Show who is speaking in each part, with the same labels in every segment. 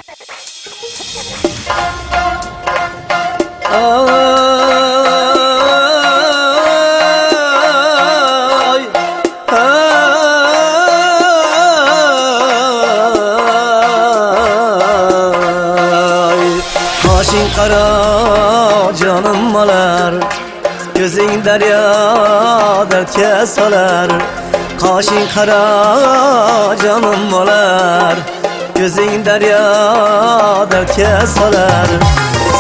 Speaker 1: Kaşın kara canım malar, gözün derya dertke salar. Kaşın kara canım malar, gözün derya dertke salar.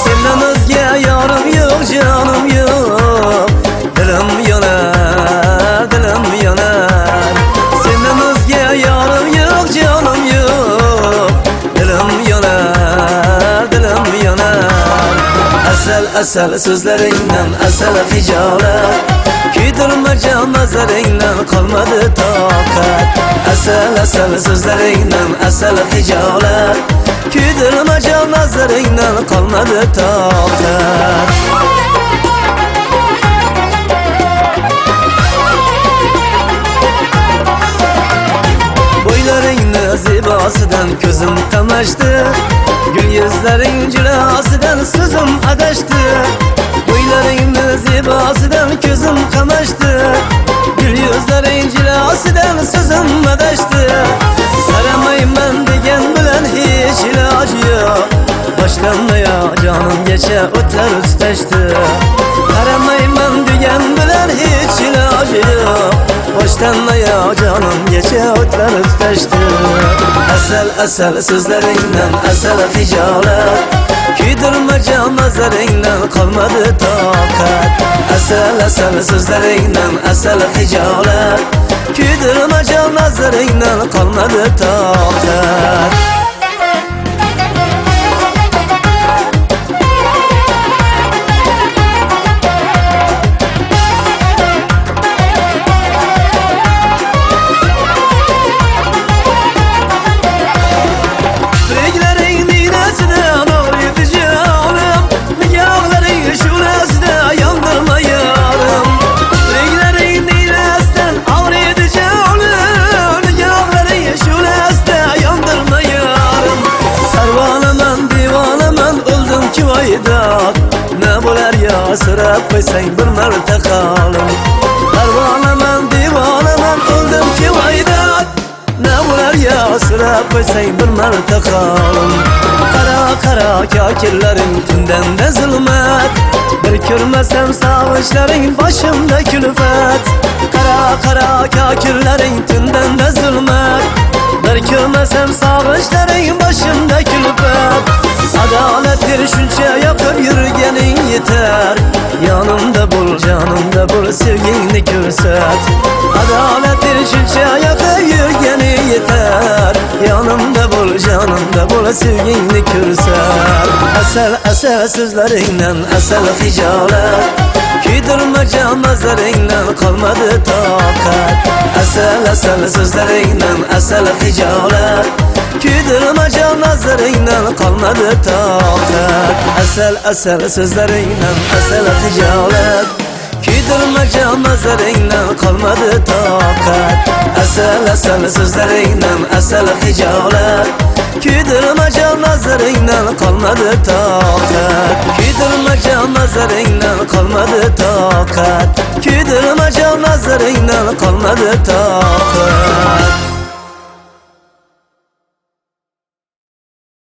Speaker 1: Senden özge yarım yok, canım yok, dilim yanar, dilim yanar. Senden özge yarım yok, canım yok, dilim yanar, dilim yanar. Asel asel sözlerinden asel hicalet, Küydürmece nazarından kalmadı takat. Asel asel sözlerinden asel hicalet, Küydürmece nazarından kalmadı takat. Boyların zibasından gözüm kamaştı, gül yüzlerin cilasından sözüm adaştı. Boyların zibasından gözüm kamaştı, gül yüzlerin cilasından sözüm adaştı. Saramayım ben degen bilen hiç ilacı yok, başlanmaya canım geçe ötler üsteşti. Saramayım ben degen bilen hiç ilacı yok, başlanmaya canım geçe ötler üsteşti. Asel asel sözlerinden asel hicalet, Küydürmece nazarından kalmadı takat. Asel asel sözlerinden asel hicalet, Küydürmece nazarından kalmadı takat. Ne bo'lar ya so'rab qo'ysang bir marta qolim. Parvonaman divonaman o'ldim ki voydat, ne bo'lar ya so'rab qo'ysang bir marta qolim. Qara qara kokirlaring tundan da zulmat, bir ko'rmasam sog'ishlaring boshimda kulfat. Qara qara kokirlaring tundan da zulmat, bir ko'rmasam sog'ishlaring boshimda kulfat. Adalettir shuncha yoqib yurganing yetar, yanımda bul, canımda bul, sevgingni ko'rsat. Adalettir shuncha yoqib yurganing yetar, yanımda bul, canımda bul, sevgingni ko'rsat. Asal asal sözlerinden asal hicalet, Küydürmece nazarından kalmadı takat. Asal asal sözlerinden asal hicalet, Küydürmece nazarından kalmadı takat. Asel asel sözlerinden asel hicalet, Küydürmece nazarından kalmadı takat. Asel asel sözlerinden asel hicalet, Küydürmece nazarından kalmadı takat. Küydürmece nazarından kalmadı takat. Küydürmece nazarından kalmadı takat.